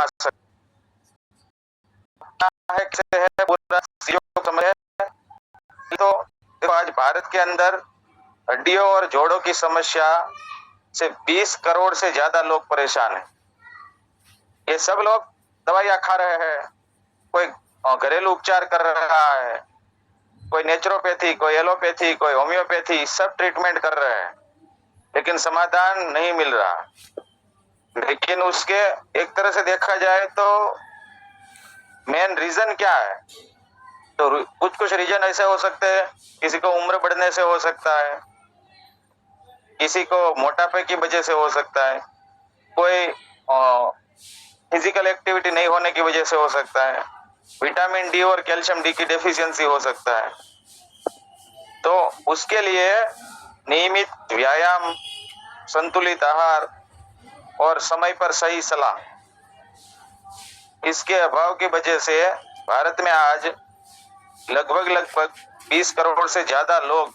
है कैसे है पूरा समझ है। तो देखो आज भारत के अंदर हड्डियों और जोड़ों की समस्या से 20 करोड़ से ज्यादा लोग परेशान हैं। ये सब लोग दवाइयां खा रहे हैं, कोई घरेलू उपचार कर रहा है, कोई नेचुरोपैथी, कोई एलोपैथी, कोई होम्योपैथी, सब ट्रीटमेंट कर रहे हैं, लेकिन समाधान नहीं मिल रहा। लेकिन उसके एक तरह से देखा जाए तो मेन रीजन क्या है? तो कुछ रीजन ऐसे हो सकते हैं, किसी को उम्र बढ़ने से हो सकता है, किसी को मोटापे की वजह से हो सकता है, कोई फिजिकल एक्टिविटी नहीं होने की वजह से हो सकता है, विटामिन डी और कैल्शियम डी की डेफिशिएंसी हो सकता है। तो उसके लिए नियमित व्यायाम, संतुलित आहार और समय पर सही सलाह, इसके अभाव की वजह से भारत में आज लगभग 20 करोड़ से ज्यादा लोग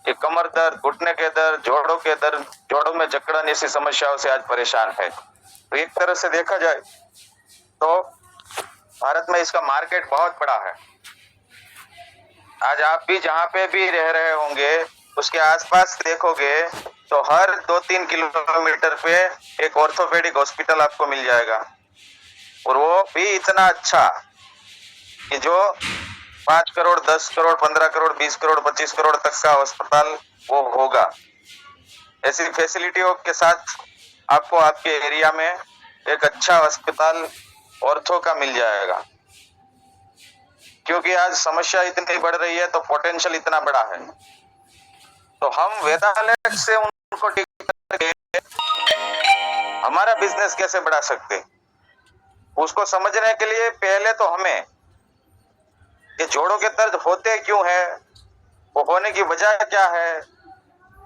ये कमर दर्द, घुटने के दर्द, जोड़ों के दर्द, जोड़ों में जकड़न ऐसी समस्याओं से आज परेशान है। तो एक तरह से देखा जाए तो भारत में इसका मार्केट बहुत बड़ा है। आज आप भी जहाँ पे भी रह रहे होंगे उसके आसपास देखोगे तो हर 2-3 किलोमीटर पे एक ऑर्थोपेडिक हॉस्पिटल आपको मिल जाएगा, और वो भी इतना अच्छा कि जो 5 करोड़, 10 करोड़, 15 करोड़, 20 करोड़, 25 करोड़ तक का अस्पताल वो होगा। ऐसी फैसिलिटियों के साथ आपको आपके एरिया में एक अच्छा अस्पताल ऑर्थो का मिल जाएगा, क्योंकि आज समस्या इतनी बढ़ रही है तो पोटेंशियल इतना बड़ा है। तो हम वेदांत से उनको ठीक करके हमारा बिजनेस कैसे बढ़ा सकते, उसको समझने के लिए पहले तो हमें ये जोड़ों के दर्द होते क्यों है, वो होने की वजह क्या है,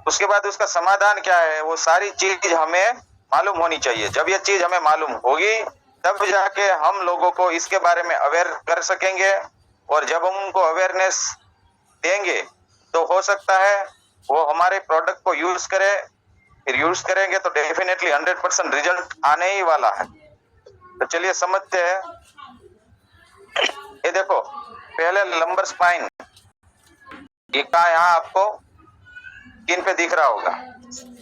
उसके बाद उसका समाधान क्या है, वो सारी चीज हमें मालूम होनी चाहिए। जब ये चीज हमें मालूम होगी तब जाके हम लोगों को इसके बारे में अवेयर कर सकेंगे, और जब हम उनको अवेयरनेस देंगे तो हो सकता है वो हमारे प्रोडक्ट को यूज करे, फिर यूज करेंगे तो डेफिनेटली 100% रिजल्ट आने ही वाला है। तो चलिए समझते हैं। ये देखो, पहले लंबर स्पाइन, ये कहाँ यहाँ आपको स्किन पे दिख रहा होगा।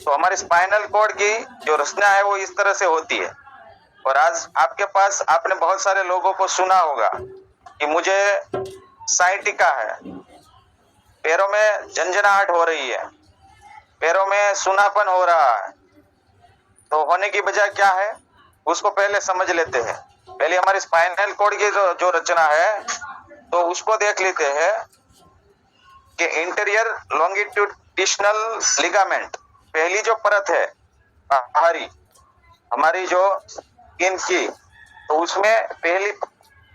तो हमारे स्पाइनल कॉर्ड की जो रचना है वो इस तरह से होती है। और आज आपके पास, आपने बहुत सारे लोगों को सुना होगा कि मुझे साइटिका है, पैरों में झंझनाहट हो रही है, पैरों में सुनापन हो रहा है। तो होने की वजह क्या है उसको पहले समझ लेते हैं। पहले हमारी स्पाइनल कॉर्ड की जो रचना है तो उसको देख लेते हैं कि इंटीरियर लॉन्गिट्यूडिनल लिगामेंट, पहली जो परत है बाहरी हमारी जो स्किन की, तो उसमें पहली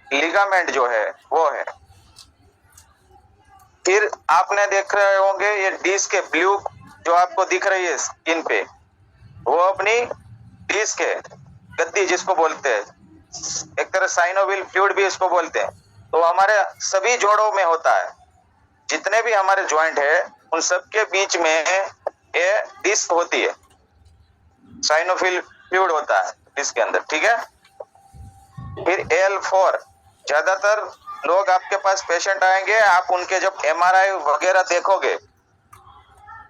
लिगामेंट जो है वो है। फिर आपने देख रहे होंगे ये डिस्क के ब्लू जो आपको दिख रही है स्किन पे, वो अपनी डिस्क है, गद्दी जिसको बोलते हैं, एक तरह साइनोविल फ्लूइड भी इसको बोलते हैं। तो हमारे सभी जोड़ों में होता है, जितने भी हमारे जॉइंट है उन सबके बीच में ये डिस्क होती है, साइनोविल फ्लूइड होता है डिस्क के अंदर, ठीक है। फिर L4, ज्यादातर लोग आपके पास पेशेंट आएंगे, आप उनके जब MRI वगैरह देखोगे,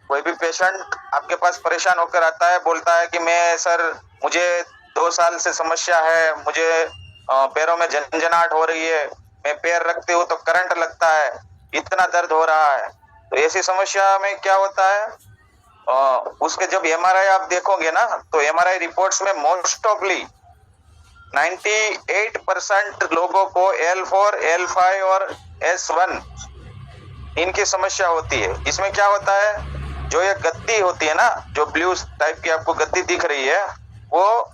कोई भी पेशेंट आपके पास परेशान होकर आता है, बोलता है कि मैं सर मुझे 2 साल से समस्या है, मुझे पैरों में झंझनाहट हो रही है, मैं पैर रखते हूँ तो करंट लगता है, इतना दर्द हो रहा है। तो ऐसी समस्या में क्या होता है, उसके जब MRI आप देखोगे ना तो MRI रिपोर्ट्स में मोस्ट ऑफली 98% लोगों को L4, L5 और S1 इनकी समस्या होती है। इसमें क्या होता है, जो ये गद्दी होती है ना, जो ब्लू टाइप की आपको गद्दी दिख रही है, वो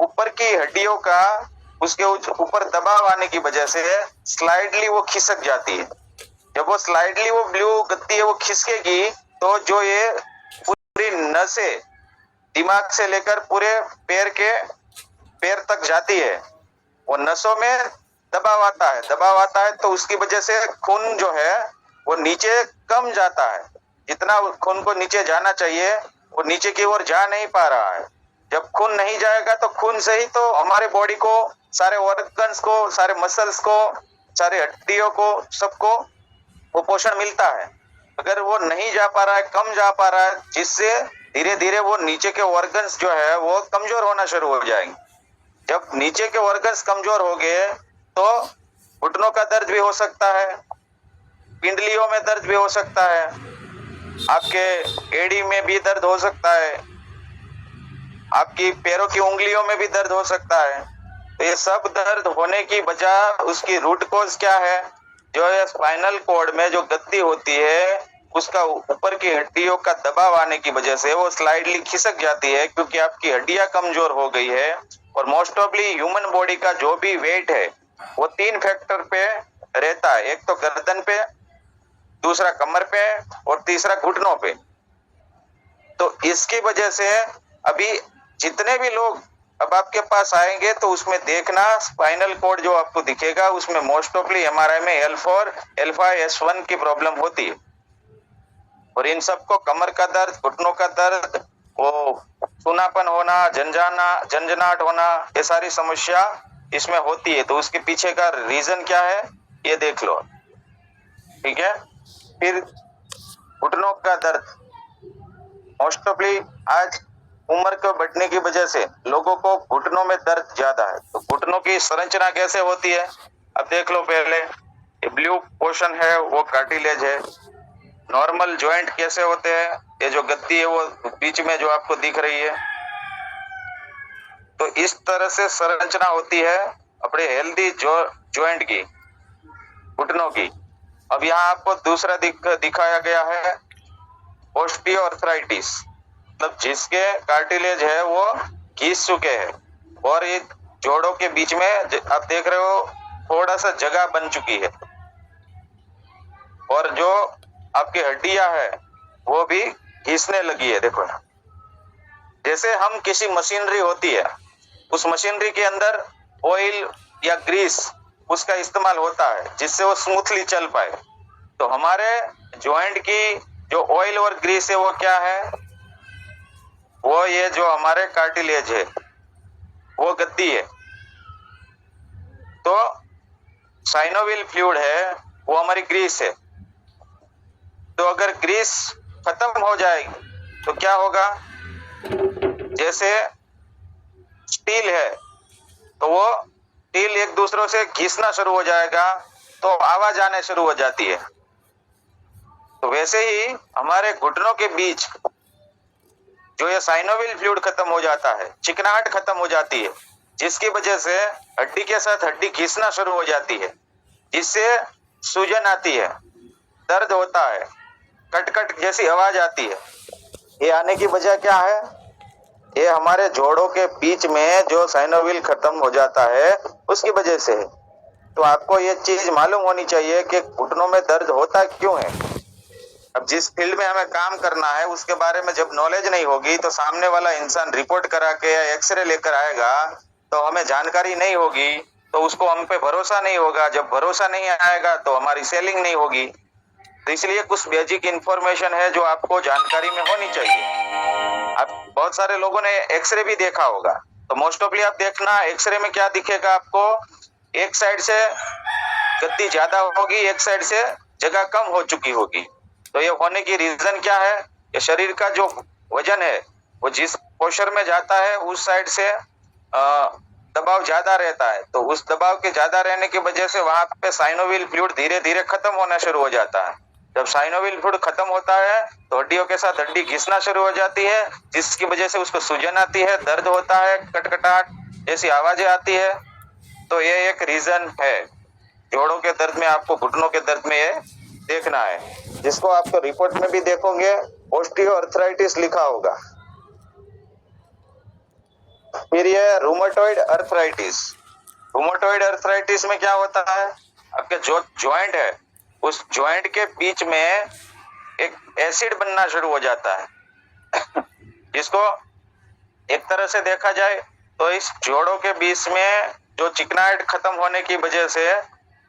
ऊपर की हड्डियों का उसके ऊपर दबाव आने की वजह से स्लाइडली वो खिसक जाती है। जब वो स्लाइडली वो ब्लू गद्दी है वो खिसकेगी तो जो ये पूरी नसें दिमाग से लेकर पूरे पैर तक जाती है, वो नसों में दबाव आता है तो उसकी वजह से खून जो है वो नीचे कम जाता है। जितना खून को नीचे जाना चाहिए वो नीचे की ओर जा नहीं पा रहा है। जब खून नहीं जाएगा तो खून से ही तो हमारे बॉडी को, सारे ऑर्गन्स को, सारे मसल्स को, सारे हड्डियों को, सबको वो पोषण मिलता है। अगर वो नहीं जा पा रहा है, कम जा पा रहा है, जिससे धीरे धीरे वो नीचे के ऑर्गन्स जो है वो कमजोर होना शुरू हो जाएंगे। जब नीचे के ऑर्गन्स कमजोर हो गए तो घुटनों का दर्द भी हो सकता है, पिंडलियों में दर्द भी हो सकता है, आपके एड़ी में भी दर्द हो सकता है, आपकी पैरों की उंगलियों में भी दर्द हो सकता है। तो ये सब दर्द होने की वजह, उसकी रूट कॉज क्या है? जो ये स्पाइनल कॉर्ड में जो गद्दी होती है उसका ऊपर की हड्डियों का दबाव आने की वजह से वो स्लाइडली खिसक जाती है, क्योंकि आपकी हड्डियां कमजोर हो गई है। और मोस्ट ऑफली ह्यूमन बॉडी का जो भी वेट है वो 3 फैक्टर पे रहता है। एक तो गर्दन पे, दूसरा कमर पे और तीसरा घुटनों पे। तो इसकी वजह से अभी जितने भी लोग अब आपके पास आएंगे तो उसमें देखना स्पाइनल कॉर्ड जो आपको दिखेगा उसमें मोस्ट ऑफली एमआरआई में L4, L5, S1 की प्रॉब्लम होती है। और इन सबको कमर का दर्द, घुटनों का दर्द, वो सूनापन होना, झंझनाहट होना, ये सारी समस्या इसमें होती है। तो उसके पीछे का रीजन क्या है ये देख लो, ठीक है। फिर घुटनों का दर्द, मोस्ट ऑफली आज उम्र को बढ़ने की वजह से लोगों को घुटनों में दर्द ज्यादा है। तो घुटनों की संरचना कैसे होती है अब देख लो। पहले ये ब्लू पोर्शन है वो कार्टिलेज है। नॉर्मल जॉइंट कैसे होते हैं, ये जो गद्दी है वो बीच में जो आपको दिख रही है, तो इस तरह से संरचना होती है अपने हेल्दी जॉइंट की, घुटनों की। अब यहाँ आपको दूसरा दिखाया गया है ऑस्टियोआर्थराइटिस, मतलब जिसके कार्टिलेज है वो घिस चुके हैं और ये जोड़ों के बीच में आप देख रहे हो थोड़ा सा जगह बन चुकी है, और जो आपकी हड्डियां है वो भी घिसने लगी है। देखो जैसे हम किसी मशीनरी होती है, उस मशीनरी के अंदर ऑयल या ग्रीस उसका इस्तेमाल होता है जिससे वो स्मूथली चल पाए। तो हमारे जॉइंट की जो ऑयल और ग्रीस है वो क्या है, वो ये जो हमारे कार्टिलेज है वो गद्दी है। तो साइनोवियल फ्लूइड है वो हमारी ग्रीस है। तो अगर ग्रीस खत्म हो जाएगी तो क्या होगा, जैसे स्टील है तो वो स्टील एक दूसरों से घिसना शुरू हो जाएगा तो आवाज आने शुरू हो जाती है। तो वैसे ही हमारे घुटनों के बीच जो ये साइनोवियल फ्लूइड खत्म हो जाता है, चिकनाहट खत्म हो जाती है, जिसकी वजह से हड्डी के साथ हड्डी घिसना शुरू हो जाती है, जिससे सूजन आती है, दर्द होता है, कट जैसी आवाज आती है। ये आने की वजह क्या है, ये हमारे जोड़ों के बीच में जो साइनोवियल खत्म हो जाता है उसकी वजह से है। तो आपको ये चीज मालूम होनी चाहिए कि घुटनों में दर्द होता क्यों है। अब जिस फील्ड में हमें काम करना है उसके बारे में जब नॉलेज नहीं होगी तो सामने वाला इंसान रिपोर्ट करा के या एक्सरे लेकर आएगा तो हमें जानकारी नहीं होगी, तो उसको हम पे भरोसा नहीं होगा। जब भरोसा नहीं आएगा तो हमारी सेलिंग नहीं होगी। तो इसलिए कुछ बेसिक इंफॉर्मेशन है जो आपको जानकारी में होनी चाहिए। आप बहुत सारे लोगों ने एक्सरे भी देखा होगा, तो मोस्ट ऑफली आप देखना एक्सरे में क्या दिखेगा आपको, एक साइड से गद्दी ज्यादा होगी, एक साइड से जगह कम हो चुकी होगी। तो ये होने की रीजन क्या है, ये शरीर का जो वजन है वो जिस पोस्चर में जाता है उस साइड से दबाव ज्यादा रहता है। तो उस दबाव के ज्यादा रहने की वजह से वहां पे साइनोवियल फ्लूइड धीरे धीरे खत्म होना शुरू हो जाता है। जब साइनोवियल फ्लूइड खत्म होता है तो हड्डियों के साथ हड्डी घिसना शुरू हो जाती है, जिसकी वजह से उसको सूजन आती है, दर्द होता है, कटकटाहट जैसी आवाजें आती है। तो ये एक रीजन है। जोड़ों के दर्द में आपको घुटनों के दर्द में ये देखना है, जिसको आपको रिपोर्ट में भी देखोगे ऑस्टियोआर्थराइटिस लिखा होगा। फिर ये रूमेटॉइड अर्थराइटिस। रूमेटॉइड अर्थराइटिस में क्या होता है, आपके जो जॉइंट है उस जॉइंट के बीच में एक एसिड बनना शुरू हो जाता है जिसको एक तरह से देखा जाए तो इस जोड़ों के बीच में जो चिकनाहट खत्म होने की वजह से,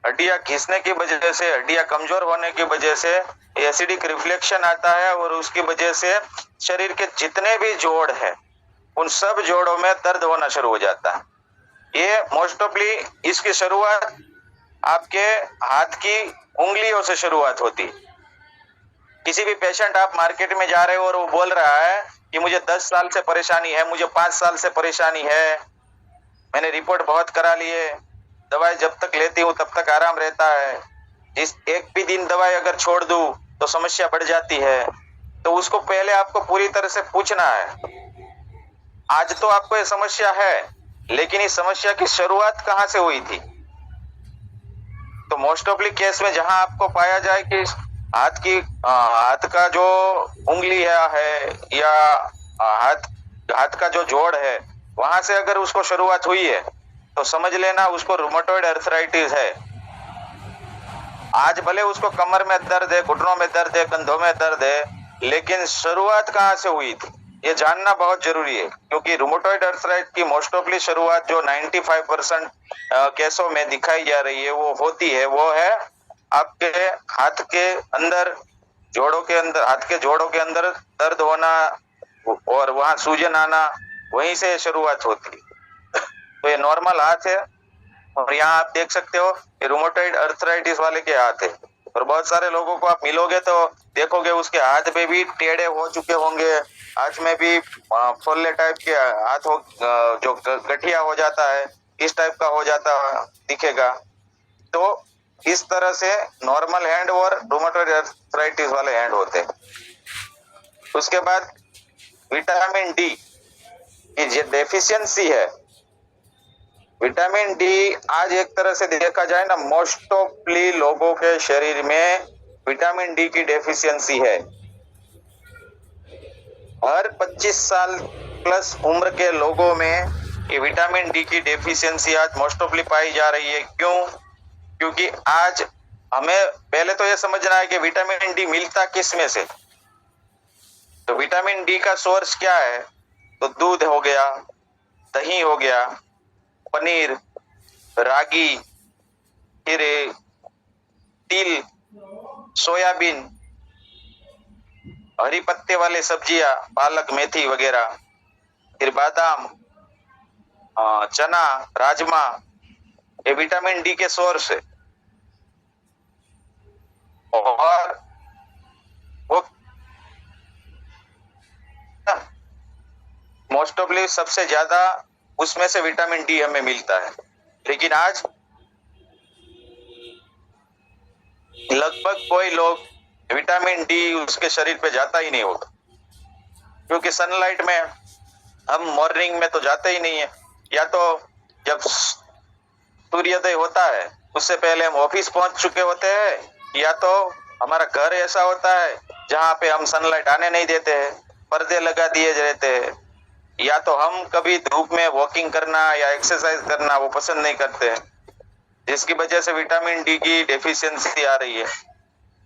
हड्डियां घिसने की वजह से, हड्डियां कमजोर होने की वजह से एसिडिक रिफ्लेक्शन आता है और उसकी वजह से शरीर के जितने भी जोड़ है उन सब जोड़ों में दर्द होना शुरू हो जाता है। ये मोस्ट ऑफली इसकी शुरुआत आपके हाथ की उंगलियों से शुरुआत होती है। किसी भी पेशेंट आप मार्केट में जा रहे हो और वो बोल रहा है कि मुझे 10 साल से परेशानी है, मुझे 5 साल से परेशानी है, मैंने रिपोर्ट बहुत करा ली है, दवाई जब तक लेती हूँ तब तक आराम रहता है, जिस एक भी दिन दवाई अगर छोड़ दूं तो समस्या बढ़ जाती है, तो उसको पहले आपको पूरी तरह से पूछना है आज तो आपको ये समस्या है, लेकिन इस समस्या की शुरुआत कहाँ से हुई थी। तो मोस्ट ऑफली केस में जहां आपको पाया जाए कि हाथ का जो उंगली है या हाथ का जो जोड़ है वहां से अगर उसको शुरुआत हुई है तो समझ लेना उसको रूमेटॉइड अर्थराइटिस है। आज भले उसको कमर में दर्द है, घुटनों में दर्द है, कंधों में दर्द है, लेकिन शुरुआत कहाँ से हुई थी ये जानना बहुत जरूरी है, क्योंकि रूमेटॉइड अर्थराइटिस की मोस्ट ऑफली शुरुआत जो 95% केसों में दिखाई जा रही है वो होती है, वो है आपके हाथ के अंदर जोड़ों के अंदर, हाथ के जोड़ों के अंदर दर्द होना और वहां सूजन आना, वहीं से शुरुआत होती है। तो ये नॉर्मल हाथ है और यहाँ आप देख सकते हो ये रूमेटॉइड अर्थराइटिस वाले के हाथ है। और बहुत सारे लोगों को आप मिलोगे तो देखोगे उसके हाथ पे भी टेढ़े हो चुके होंगे, हाथ में भी फोल्ले टाइप के हाथ हो, जो गठिया हो जाता है, इस टाइप का हो जाता दिखेगा। तो इस तरह से नॉर्मल हैंड और रूमेटॉइड अर्थराइटिस वाले हैंड होते हैं। उसके बाद विटामिन डी की जो डेफिशिएंसी है, विटामिन डी आज एक तरह से देखा जाए ना मोस्ट ऑफली लोगों के शरीर में विटामिन डी की डेफिशिएंसी है। हर 25 साल प्लस उम्र के लोगों में ये विटामिन डी की डेफिशिएंसी आज मोस्ट ऑफली पाई जा रही है। क्यों? क्योंकि आज हमें पहले तो ये समझना है कि विटामिन डी मिलता किस में से। तो विटामिन डी का सोर्स क्या है? तो दूध हो गया, दही हो गया, पनीर, रागी, खीरे, तिल, सोयाबीन, हरी पत्ते वाले सब्जियां, पालक, मेथी वगैरह, फिर बादाम, चना, राजमा, ये विटामिन डी के सोर्स है। और वो मोस्ट ऑफली सबसे ज्यादा उसमें से विटामिन डी हमें मिलता है। लेकिन आज लगभग कोई लोग विटामिन डी उसके शरीर पे जाता ही नहीं होगा, क्योंकि सनलाइट में हम मॉर्निंग में तो जाते ही नहीं है, या तो जब सूर्योदय होता है उससे पहले हम ऑफिस पहुंच चुके होते हैं, या तो हमारा घर ऐसा होता है जहां पे हम सनलाइट आने नहीं देते हैं, पर्दे लगा दिए रहते हैं, या तो हम कभी धूप में वॉकिंग करना या एक्सरसाइज करना वो पसंद नहीं करते हैं, जिसकी वजह से विटामिन डी की डेफिशिएंसी आ रही है।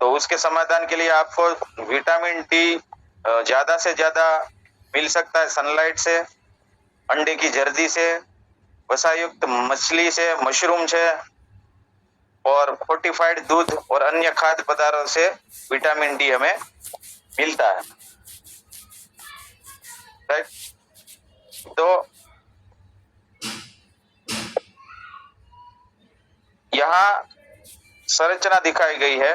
तो उसके समाधान के लिए आपको विटामिन डी ज्यादा से ज्यादा मिल सकता है सनलाइट से, अंडे की जर्दी से, वसायुक्त मछली से, मशरूम से, और फोर्टिफाइड दूध और अन्य खाद्य पदार्थों से विटामिन डी हमें मिलता है। राइट? तो यहाँ संरचना दिखाई गई है।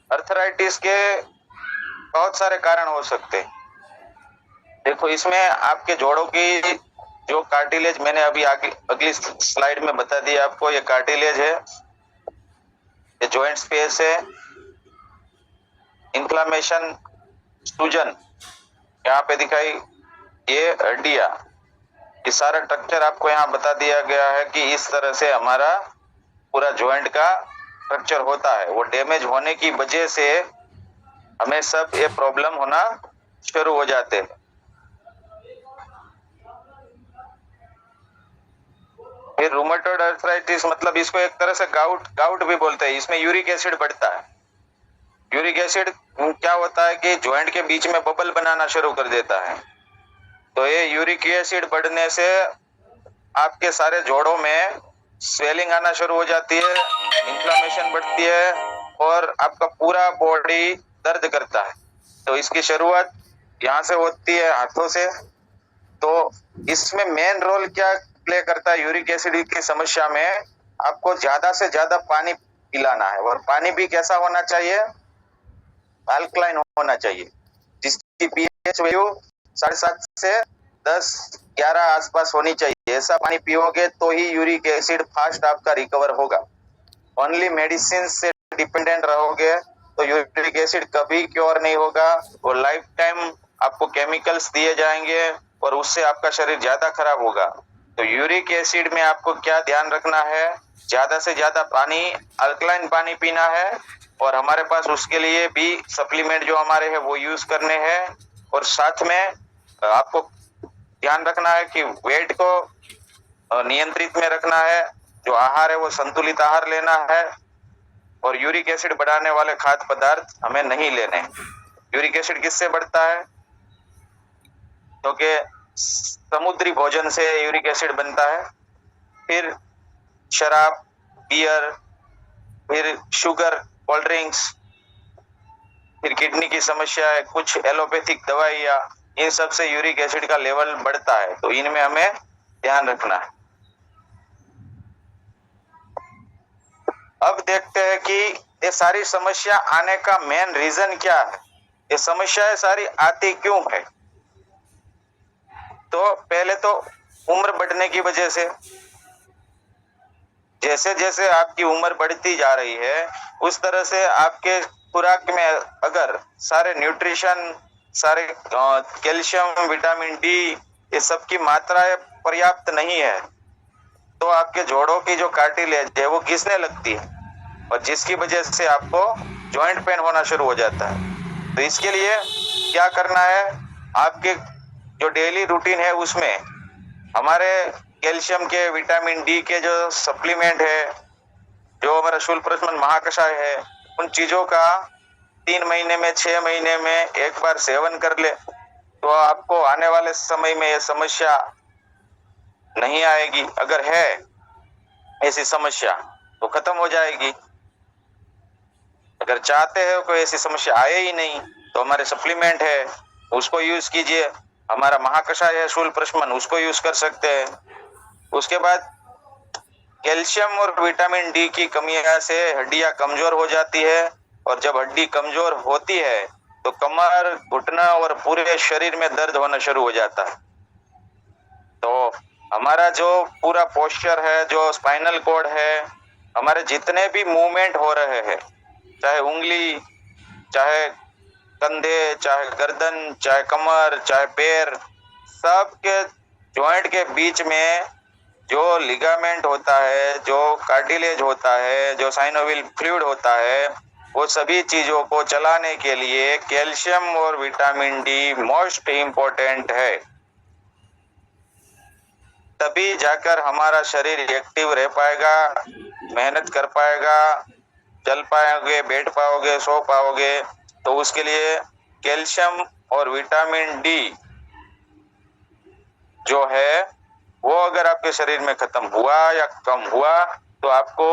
अर्थराइटिस के बहुत सारे कारण हो सकते हैं। देखो इसमें आपके जोड़ों की जो कार्टिलेज मैंने अभी अगली स्लाइड में बता दिया आपको, ये कार्टिलेज है, ये जॉइंट स्पेस है, इन्फ्लामेशन, सूजन यहाँ पे दिखाई, ये हड्डियां, ये सारा स्ट्रक्चर आपको यहाँ बता दिया गया है कि इस तरह से हमारा पूरा जॉइंट का स्ट्रक्चर होता है। वो डैमेज होने की वजह से हमें सब ये प्रॉब्लम होना शुरू हो जाते हैं। फिर रूमेटॉइड अर्थराइटिस मतलब इसको एक तरह से गाउट भी बोलते हैं। इसमें यूरिक एसिड बढ़ता है। यूरिक एसिड क्या होता है कि जॉइंट के बीच में बबल बनाना शुरू कर देता है। तो ये यूरिक एसिड बढ़ने से आपके सारे जोड़ों में स्वेलिंग आना शुरू हो जाती है, इन्फ्लामेशन बढ़ती है और आपका पूरा बॉडी दर्द करता है। तो इसकी शुरुआत यहाँ से होती है, हाथों से, तो इसमें मेन रोल क्या प्ले करता है यूरिक एसिड की समस्या में? आपको ज्यादा से ज्यादा पानी पिलाना है, और पानी भी कैसा होना चाहिए? अल्कलाइन होना चाहिए, जिसकी पीएच वैल्यू 7.5 से 10-11 आसपास होनी चाहिए। ऐसा पानी पियोगे तो ही यूरिक एसिड फास्ट आपका रिकवर होगा। ओनली मेडिसिन से डिपेंडेंट रहोगे तो यूरिक एसिड कभी क्योर नहीं होगा, और लाइफ टाइम आपको केमिकल्स दिए जाएंगे और उससे आपका शरीर ज्यादा खराब होगा। तो यूरिक एसिड में आपको क्या ध्यान रखना है? ज्यादा से ज्यादा पानी, अल्कलाइन पानी पीना है, और हमारे पास उसके लिए भी सप्लीमेंट जो हमारे हैं वो यूज करने हैं। और साथ में आपको ध्यान रखना है कि वेट को नियंत्रित में रखना है, जो आहार है वो संतुलित आहार लेना है, और यूरिक एसिड बढ़ाने वाले खाद्य पदार्थ हमें नहीं लेने। यूरिक एसिड किससे बढ़ता है? क्योंकि समुद्री भोजन से यूरिक एसिड बनता है, फिर शराब, बियर, फिर शुगर, कोल्ड ड्रिंक्स, फिर किडनी की समस्या है, कुछ एलोपैथिक दवाइयाँ, इन सब से यूरिक एसिड का लेवल बढ़ता है। तो इनमें हमें ध्यान रखना है। अब देखते हैं कि ये सारी समस्या आने का मेन रीजन क्या है, ये समस्याएं सारी आती क्यों है? तो पहले तो उम्र बढ़ने की वजह से, जैसे जैसे आपकी उम्र बढ़ती जा रही है उस तरह से आपके खुराक में अगर सारे न्यूट्रिशन, सारे कैल्शियम, विटामिन डी, ये सब की मात्रा पर्याप्त नहीं है, तो आपके जोड़ों की जो कार्टिलेज है वो घिसने लगती है, और जिसकी वजह से आपको जॉइंट पेन होना शुरू हो जाता है। तो इसके लिए क्या करना है? आपके जो डेली रूटीन है उसमें हमारे कैल्शियम के, विटामिन डी के जो सप्लीमेंट है, जो हमारा शूलप्रशमन महाकषाय है, उन चीजों का 3 महीने में, 6 महीने में एक बार सेवन कर ले, तो आपको आने वाले समय में ये समस्या नहीं आएगी। अगर है ऐसी समस्या तो खत्म हो जाएगी। अगर चाहते हो कोई ऐसी समस्या आए ही नहीं तो हमारे सप्लीमेंट है उसको यूज कीजिए, हमारा महाकषाय है शूलप्रशमन, उसको यूज कर सकते हैं। उसके बाद कैल्शियम और विटामिन डी की कमियां से हड्डियां कमजोर हो जाती है, और जब हड्डी कमजोर होती है तो कमर, घुटना और पूरे शरीर में दर्द होना शुरू हो जाता है। तो हमारा जो पूरा पोस्चर है, जो स्पाइनल कॉर्ड है, हमारे जितने भी मूवमेंट हो रहे हैं, चाहे उंगली, चाहे कंधे, चाहे गर्दन, चाहे कमर, चाहे पैर, सब के जॉइंट के बीच में जो लिगामेंट होता है, जो कार्टिलेज होता है, जो साइनोवियल फ्लूइड होता है, वो सभी चीजों को चलाने के लिए कैल्शियम और विटामिन डी मोस्ट इम्पोर्टेंट है। तभी जाकर हमारा शरीर एक्टिव रह पाएगा, मेहनत कर पाएगा, चल पाओगे, बैठ पाओगे, सो पाओगे। तो उसके लिए कैल्शियम और विटामिन डी जो है वो अगर आपके शरीर में खत्म हुआ या कम हुआ तो आपको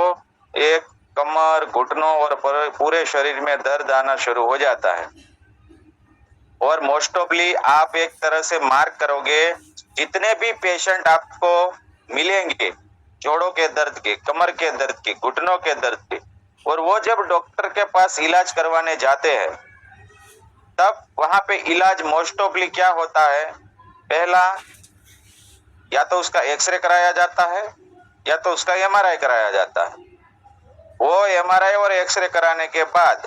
एक कमर, घुटनों और पूरे शरीर में दर्द आना शुरू हो जाता है। और मोस्ट ऑफली आप एक तरह से मार्क करोगे, जितने भी पेशेंट आपको मिलेंगे जोड़ों के दर्द के, कमर के दर्द के, घुटनों के दर्द के, और वो जब डॉक्टर के पास इलाज करवाने जाते हैं तब वहां पे इलाज मोस्ट ऑफली क्या होता है? पहला, या तो उसका एक्सरे कराया जाता है या तो उसका एमआरआई कराया जाता है। वो एमआरआई और एक्सरे कराने के बाद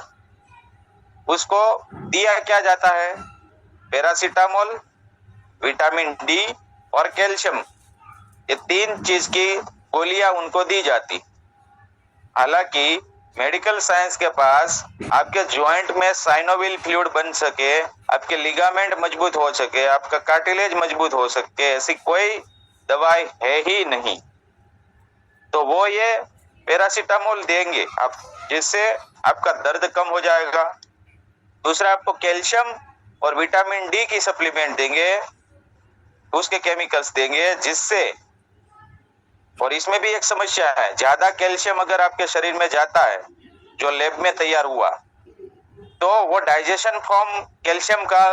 उसको दिया क्या जाता है? पैरासीटामोल, विटामिन डी और कैल्शियम, ये 3 चीज की गोलियां उनको दी जाती। हालांकि मेडिकल साइंस के पास आपके जॉइंट में साइनोवियल फ्लूइड बन सके, आपके लिगामेंट मजबूत हो सके, आपका कार्टिलेज मजबूत हो सके, ऐसी कोई दवाई है ही नहीं। तो वो ये पैरासीटामोल देंगे आप, जिससे आपका दर्द कम हो जाएगा। दूसरा, आपको कैल्शियम और विटामिन डी की सप्लीमेंट देंगे, उसके केमिकल्स देंगे, जिससे, और इसमें भी एक समस्या है, ज्यादा कैल्शियम अगर आपके शरीर में जाता है जो लैब में तैयार हुआ, तो वो डाइजेशन फॉर्म कैल्शियम का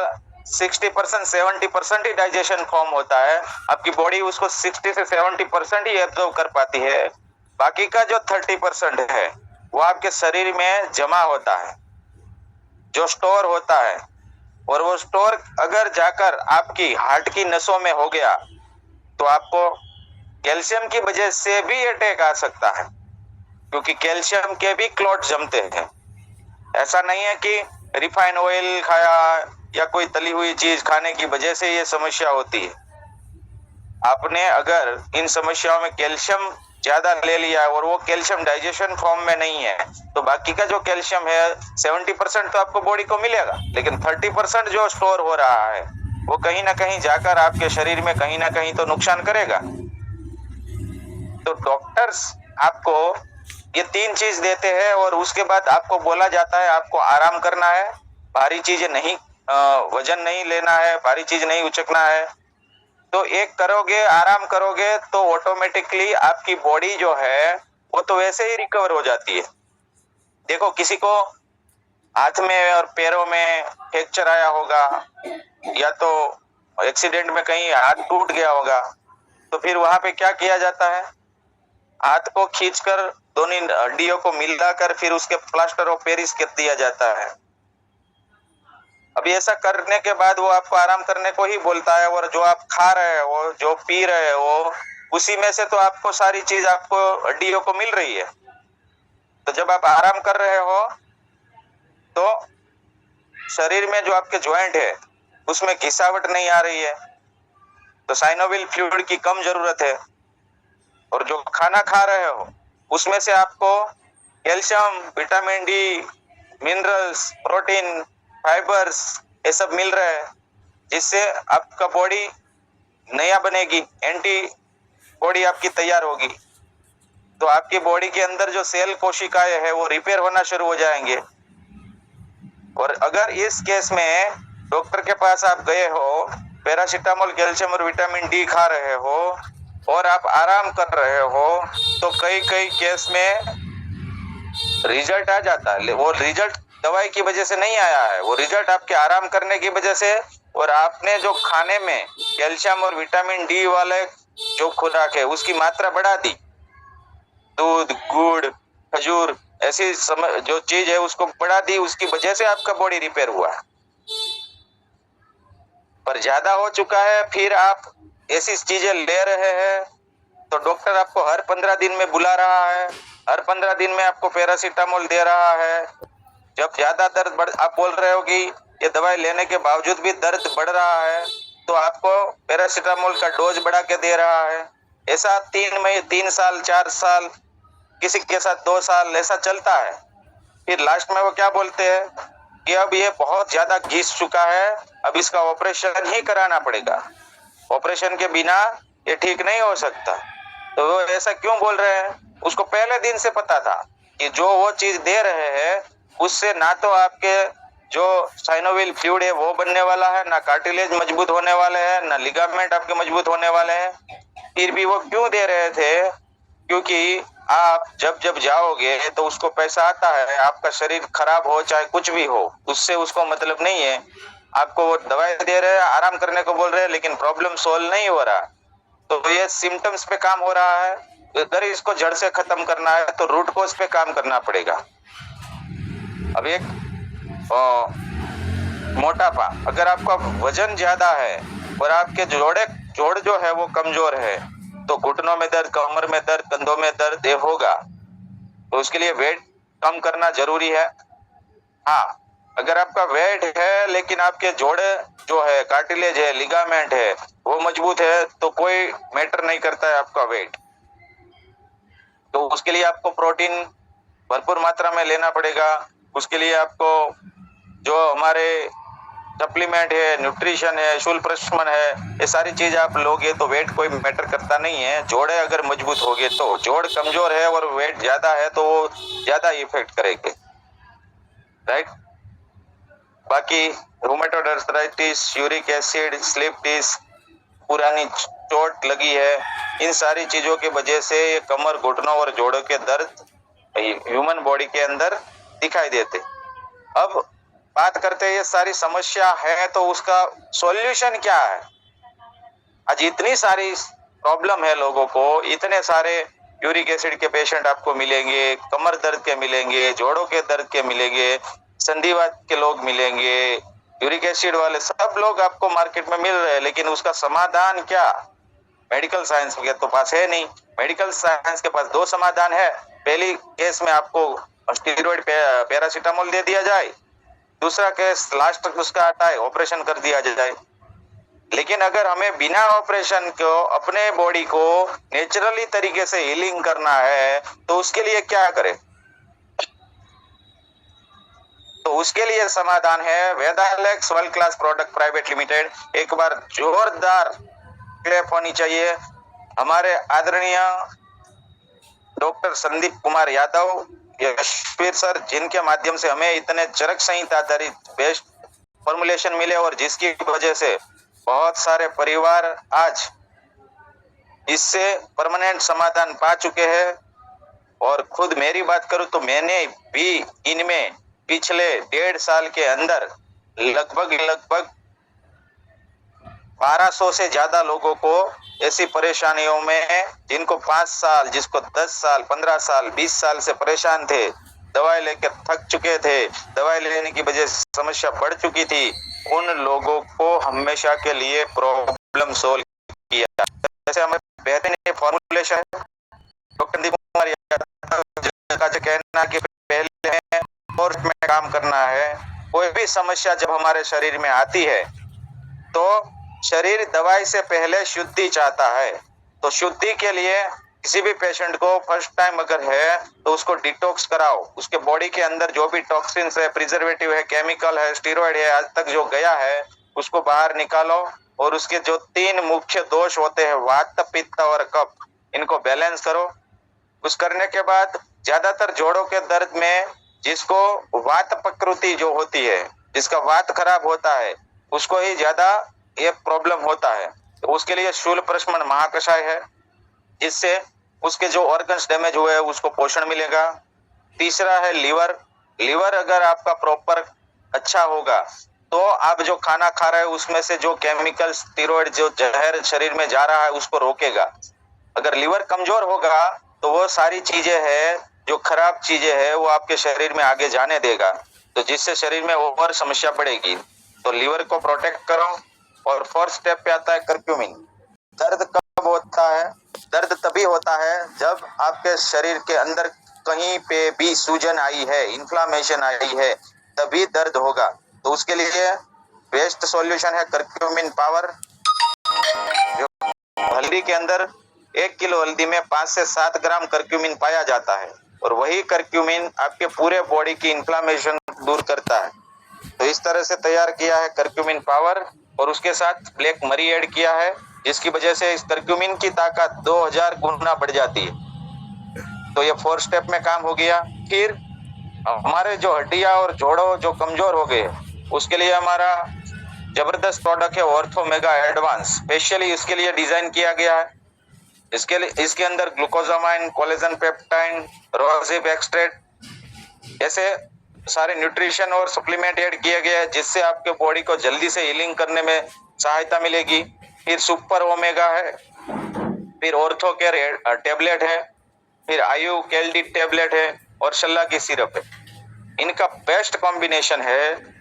60% 70% ही डाइजेशन फॉर्म होता है। आपकी बॉडी उसको 60 से 70% ही एब्जॉर्ब कर पाती है। बाकी का जो 30% है वो आपके शरीर में जमा होता है, जो स्टोर होता है, और वो स्टोर अगर जाकर आपकी हार्ट की नसों में हो गया तो आपको कैल्शियम की वजह से भी अटैक आ सकता है, क्योंकि कैल्शियम के भी क्लॉट जमते हैं। ऐसा नहीं है कि रिफाइन ऑयल खाया या कोई तली हुई चीज खाने की वजह से ये समस्या होती है। आपने अगर इन समस्याओं में कैल्शियम ज्यादा ले लिया और वो कैल्शियम डाइजेशन फॉर्म में नहीं है तो बाकी का जो कैल्शियम है 70% तो आपको बॉडी को मिलेगा, लेकिन 30% जो स्टोर हो रहा है वो कहीं ना कहीं जाकर आपके शरीर में कहीं ना कहीं तो नुकसान करेगा। तो डॉक्टर्स आपको ये 3 चीज देते हैं और उसके बाद आपको बोला जाता है आपको आराम करना है, भारी चीजें नहीं, वजन नहीं लेना है, भारी चीज नहीं उचकना है। तो एक करोगे, आराम करोगे तो ऑटोमेटिकली आपकी बॉडी जो है वो तो वैसे ही रिकवर हो जाती है। देखो किसी को हाथ में और पैरों में फ्रैक्चर आया होगा या तो एक्सीडेंट में कहीं हाथ टूट गया होगा, तो फिर वहां पे क्या किया जाता है, हाथ को खींचकर दोनों हड्डियों को मिलाकर फिर उसके प्लास्टर ऑफ पेरिस कर दिया जाता है। अभी ऐसा करने के बाद वो आपको आराम करने को ही बोलता है, और जो आप खा रहे हो, जो पी रहे हो, उसी में से तो आपको सारी चीज आपको हड्डियों को मिल रही है। तो जब आप आराम कर रहे हो तो शरीर में जो आपके ज्वाइंट है उसमें घिसावट नहीं आ रही है, तो साइनोवियल फ्लूइड की कम जरूरत है। और जो खाना खा रहे हो उसमें से आपको calcium, vitamin D, minerals, protein, fibres ये सब मिल रहा है, जिससे आपका बॉडी नया बनेगी, एंटी बॉडी आपकी तैयार होगी। तो आपकी बॉडी के अंदर जो सेल कोशिकाएं है वो रिपेयर होना शुरू हो जाएंगे। और अगर इस केस में डॉक्टर के पास आप गए हो, पैरासीटामोल, कैल्शियम और विटामिन डी खा रहे हो और आप आराम कर रहे हो, तो कई कई केस में रिजल्ट आ जाता है। वो रिजल्ट दवाई की वजह से नहीं आया है, वो रिजल्ट आपके आराम करने की वजह से, और आपने जो खाने में कैल्शियम और विटामिन डी वाले जो खुराक है उसकी मात्रा बढ़ा दी, दूध, गुड़, खजूर ऐसी जो चीज है उसको बढ़ा दी, उसकी वजह से आपका बॉडी रिपेयर हुआ है। पर ज्यादा हो चुका है, फिर आप ऐसी चीजें ले रहे हैं तो डॉक्टर आपको हर 15 दिन में बुला रहा है, हर 15 दिन में आपको पैरासीटामोल दे रहा है। जब ज्यादा दर्द बढ़, आप बोल रहे हो कि ये दवाई लेने के बावजूद भी दर्द बढ़ रहा है, तो आपको पैरासीटामोल का डोज बढ़ा के दे रहा है। ऐसा 3 साल 4 साल, किसी के साथ 2 साल ऐसा चलता है। फिर लास्ट में वो क्या बोलते हैं कि अब ये बहुत ज्यादा घिस चुका है, अब इसका ऑपरेशन ही कराना पड़ेगा, ऑपरेशन के बिना ये ठीक नहीं हो सकता। तो वो ऐसा क्यों बोल रहे हैं? उसको पहले दिन से पता था कि जो वो चीज दे रहे हैं उससे ना तो आपके जो साइनोवियल फ्लूइड है वो बनने वाला है, ना कार्टिलेज मजबूत होने वाले हैं, ना लिगामेंट आपके मजबूत होने वाले हैं। फिर भी वो क्यों दे रहे थे? क्योंकि आप जब जब जाओगे तो उसको पैसा आता है, आपका शरीर खराब हो चाहे कुछ भी हो उससे उसको मतलब नहीं है। आपको वो दवाई दे रहे हैं, आराम करने को बोल रहे हैं, लेकिन प्रॉब्लम सोल्व नहीं हो रहा। तो ये सिम्टम्स पे काम हो रहा है। अगर इसको जड़ से खत्म करना है तो रूट कॉज पे काम करना पड़ेगा। अब एक मोटापा, अगर आपका वजन ज्यादा है और आपके जोड़ जो है वो कमजोर है तो घुटनों में दर्द, कमर में दर्द, कंधों में दर्द ये होगा। तो उसके लिए वेट कम करना जरूरी है। हाँ, अगर आपका वेट है लेकिन आपके जोड़े जो है, कार्टिलेज है, लिगामेंट है वो मजबूत है तो कोई मैटर नहीं करता है आपका वेट। तो उसके लिए आपको प्रोटीन भरपूर मात्रा में लेना पड़ेगा। उसके लिए आपको जो हमारे सप्लीमेंट है, न्यूट्रिशन है, शूल प्रशमन है, ये सारी चीज आप लोगे तो वेट कोई मैटर करता नहीं है। जोड़े अगर मजबूत होगे तो, जोड़ कमजोर है और वेट ज्यादा है तो वो ज्यादा इफेक्ट करेंगे, राइट। बाकी rheumatoid arthritis, uric acid, slip disc, पुरानी चोट लगी है, इन सारी चीजों की वजह से ये कमर, घुटनों और जोड़ों के दर्द ह्यूमन बॉडी के अंदर दिखाई देते। अब बात करते हैं ये सारी समस्या है तो उसका सॉल्यूशन क्या है। आज इतनी सारी प्रॉब्लम है लोगों को, इतने सारे यूरिक एसिड के पेशेंट आपको मिलेंगे, कमर दर्द के मिलेंगे, जोड़ों के दर्द के मिलेंगे, संधिवात के लोग मिलेंगे, यूरिक एसिड वाले सब लोग आपको मार्केट में मिल रहे हैं, लेकिन उसका समाधान क्या? मेडिकल साइंस के तो पास है नहीं। मेडिकल साइंस के पास दो समाधान है। पहली केस में आपको स्टीरॉइड पैरासीटामोल दे दिया जाए, दूसरा केस लास्ट तक उसका आता है ऑपरेशन कर दिया जाए। लेकिन अगर हमें बिना ऑपरेशन को अपने बॉडी को नेचुरली तरीके से हीलिंग करना है तो उसके लिए क्या करें? तो उसके लिए समाधान है Vedalex world class product private limited. एक बार जोरदार क्लैप होनी चाहिए हमारे आदरणीय डॉक्टर संदीप कुमार यादव, यशवीर सर, जिनके माध्यम से हमें इतने चरक संहिता आधारित बेस्ट फॉर्मुलेशन मिले और जिसकी वजह से बहुत सारे परिवार आज इससे परमानेंट समाधान पा चुके हैं। और खुद मेरी बात करूं तो मैंने भी इनमें पिछले 1.5 साल के अंदर लगभग 1200 से ज्यादा लोगों को ऐसी परेशानियों में, जिनको 5 साल, जिसको 10 साल, 15 साल, 20 साल से परेशान थे, दवाई लेकर थक चुके थे, दवाई लेने की वजह से समस्या बढ़ चुकी थी, उन लोगों को हमेशा के लिए प्रॉब्लम सोल्व किया। जैसे हमें बेहतरीन फॉर्मुलेशन है डॉक्टर संदीप कुमार यादव का जो कहना कि पहले कोर्स में काम करना है। कोई भी समस्या जब हमारे शरीर में आती है तो शरीर दवाई से पहले शुद्धि चाहता है। तो शुद्धि के लिए किसी भी पेशेंट को फर्स्ट टाइम अगर है तो उसको डिटॉक्स कराओ, उसके बॉडी के अंदर जो भी टॉक्सिन्स है, प्रिजर्वेटिव है, केमिकल है, स्टीरॉइड है, आज तक जो गया है उसको बाहर निकालो। और उसके जो 3 मुख्य दोष होते हैं, वात, पित्त और कफ, इनको बैलेंस करो। कुछ करने के बाद ज्यादातर जोड़ों के दर्द में जिसको वात प्रकृति जो होती है, जिसका वात खराब होता है, उसको ही ज्यादा ये प्रॉब्लम होता है। तो उसके लिए शूल प्रशमन महाकषाय है, जिससे उसके जो ऑर्गन्स डैमेज हुए हैं उसको पोषण मिलेगा। तीसरा है लीवर। लीवर अगर आपका प्रॉपर अच्छा होगा तो आप जो खाना खा रहे हो उसमें से जो केमिकल, स्टीरॉइड, जो जहर शरीर में जा रहा है उसको रोकेगा। अगर लीवर कमजोर होगा तो वो सारी चीजें हैं, जो खराब चीजें हैं, वो आपके शरीर में आगे जाने देगा, तो जिससे शरीर में और समस्या बढ़ेगी। तो लीवर को प्रोटेक्ट करो। और 4th स्टेप पे आता है कर्क्यूमिन। दर्द कब होता है? दर्द तभी होता है जब आपके शरीर के अंदर कहीं पे भी सूजन आई है, इन्फ्लामेशन आई है, तभी दर्द होगा। तो उसके लिए बेस्ट सॉल्यूशन है कर्क्यूमिन पावर। जो हल्दी के अंदर 1 किलो हल्दी में 5 से 7 ग्राम कर्क्यूमिन पाया जाता है, और वही कर्क्यूमिन आपके पूरे बॉडी की इन्फ्लामेशन दूर करता है। तो इस तरह से तैयार किया है कर्क्यूमिन पावर, और उसके साथ ब्लैक मरी ऐड किया है, जिसकी वजह से इस कर्क्यूमिन की ताकत 2000 गुना बढ़ जाती है। तो ये 4 स्टेप में काम हो गया। फिर हमारे जो हड्डियां और जोड़ों जो कमजोर हो गए, उसके लिए हमारा जबरदस्त प्रोडक्ट है ऑर्थो मेगा एडवांस। स्पेशली इसके लिए डिजाइन किया गया है। इसके अंदर ग्लूकोजामाइन, कोलेजन पेप्टाइन, रोजिब एक्सट्रैक्ट, ऐसे सारे न्यूट्रिशन और सप्लीमेंट ऐड किया गया है, जिससे आपके बॉडी को जल्दी से हीलिंग करने में सहायता मिलेगी। फिर सुपर ओमेगा है, फिर ऑर्थो केयर टेबलेट है, फिर आयु कैल्डी टेबलेट है, और शल्ला की सिरप है। इनका बेस्ट कॉम्बिनेशन है।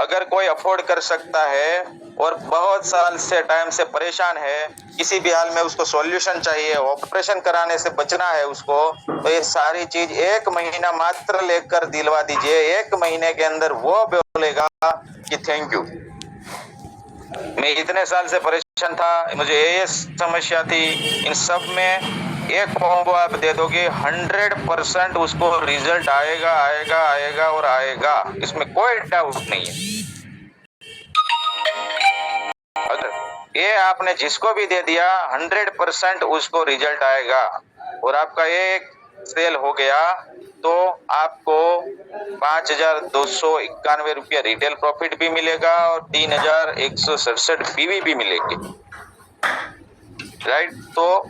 अगर कोई अफोर्ड कर सकता है और बहुत साल से टाइम से परेशान है, किसी भी हाल में उसको सॉल्यूशन चाहिए, ऑपरेशन कराने से बचना है उसको, तो ये सारी चीज 1 महीना मात्र लेकर दिलवा दीजिए। 1 महीने के अंदर वो बोलेगा कि थैंक यू, मैं इतने साल से परेशान था, मुझे ये समस्या थी, इन सब में एक कॉम्बो आप दे दोगे, 100% उसको रिजल्ट आएगा आएगा आएगा और आएगा, इसमें कोई डाउट नहीं है। अगर ये आपने जिसको भी दे दिया 100% उसको रिजल्ट आएगा। और आपका एक सेल हो गया तो आपको 5291 रुपया रिटेल प्रॉफिट भी मिलेगा और 3167 पीवी भी मिलेगी। राइट, तो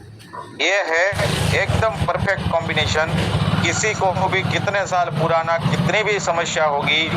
ये है एकदम परफेक्ट कॉम्बिनेशन। किसी को भी कितने साल पुराना कितनी भी समस्या होगी,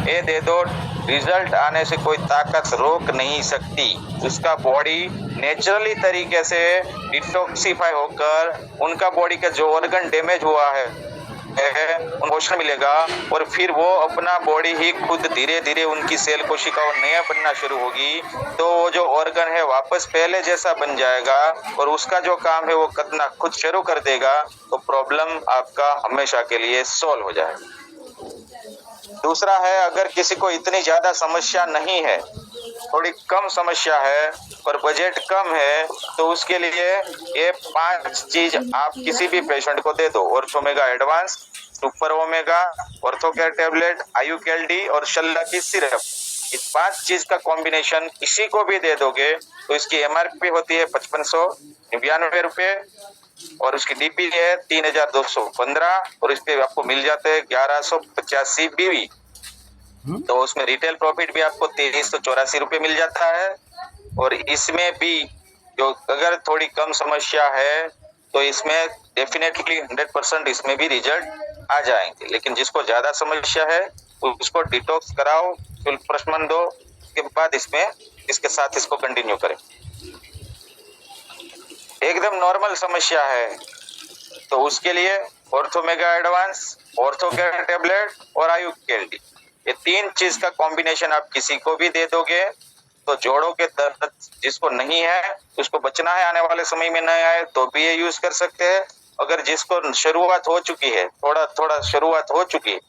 ये दे दो, रिजल्ट आने से कोई ताकत रोक नहीं सकती। उसका बॉडी नेचुरली तरीके से डिटॉक्सिफाई होकर उनका बॉडी का जो ऑर्गन डैमेज हुआ है उनको पोषण मिलेगा और फिर वो अपना बॉडी ही खुद धीरे धीरे उनकी सेल कोशिकाओं नया बनना शुरू होगी, तो वो जो ऑर्गन है वापस पहले जैसा बन जाएगा और उसका जो काम है वो करना खुद शुरू कर देगा, तो प्रॉब्लम आपका हमेशा के लिए सॉल्व हो जाएगा। दूसरा है, अगर किसी को इतनी ज्यादा समस्या नहीं है, थोड़ी कम समस्या है और बजट कम है, तो उसके लिए ये 5 चीज आप किसी भी पेशेंट को दे दो। Orthomega advance, super omega, Orthocare tablet, आयुकेल्डी और शल्ला की सिरप, इस 5 चीज का कॉम्बिनेशन किसी को भी दे दोगे तो इसकी एमआरपी होती है 5599 रुपए और उसकी डीपी है 3215 और इस पे आपको मिल जाते हैं 1185 बीवी। तो उसमें रिटेल प्रॉफिट भी आपको 2384 रुपए मिल जाता है। और इसमें भी जो अगर थोड़ी कम समस्या है तो इसमें डेफिनेटली 100% इसमें भी रिजल्ट आ जाएंगे, लेकिन जिसको ज्यादा समस्या है उसको डिटॉक्स कराओ, शुल्क प्रशमन दो, उसके बाद इसमें इसके साथ इसको कंटिन्यू करें। एकदम नॉर्मल समस्या है तो उसके लिए ऑर्थोमेगा एडवांस, ऑर्थोकेयर टैबलेट और आयुकेल्डी, ये 3 चीज का कॉम्बिनेशन आप किसी को भी दे दोगे तो जोड़ों के दर्द जिसको नहीं है, उसको बचना है आने वाले समय में नहीं आए तो भी ये यूज कर सकते हैं। अगर जिसको शुरुआत हो चुकी है, थोड़ा थोड़ा शुरुआत हो चुकी है,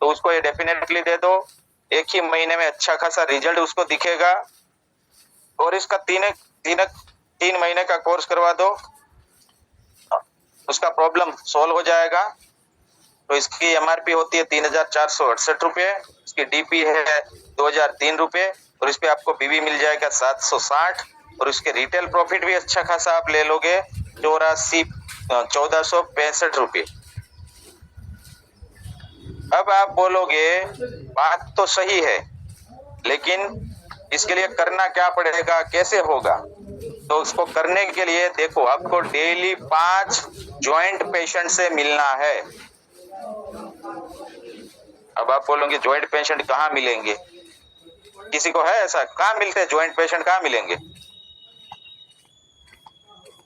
तो उसको ये डेफिनेटली दे दो। 1 ही महीने में अच्छा खासा रिजल्ट उसको दिखेगा और इसका 3 महीने का कोर्स करवा दो, उसका प्रॉब्लम सॉल्व हो जाएगा। तो इसकी एमआरपी होती है 3468 रुपए, इसकी डीपी है 2003 रुपए और इस पे आपको बीवी मिल जाएगा 760 और इसके रिटेल प्रॉफिट भी अच्छा खासा आप ले लोगे 1465 रुपए। अब आप बोलोगे बात तो सही है, लेकिन इसके लिए करना क्या पड़ेगा, कैसे होगा? तो उसको करने के लिए देखो, आपको डेली 5 जॉइंट पेशेंट से मिलना है। अब आप बोलोगे जॉइंट पेशेंट कहाँ मिलेंगे? किसी को है ऐसा? कहाँ मिलते हैं जॉइंट पेशेंट, कहाँ मिलेंगे?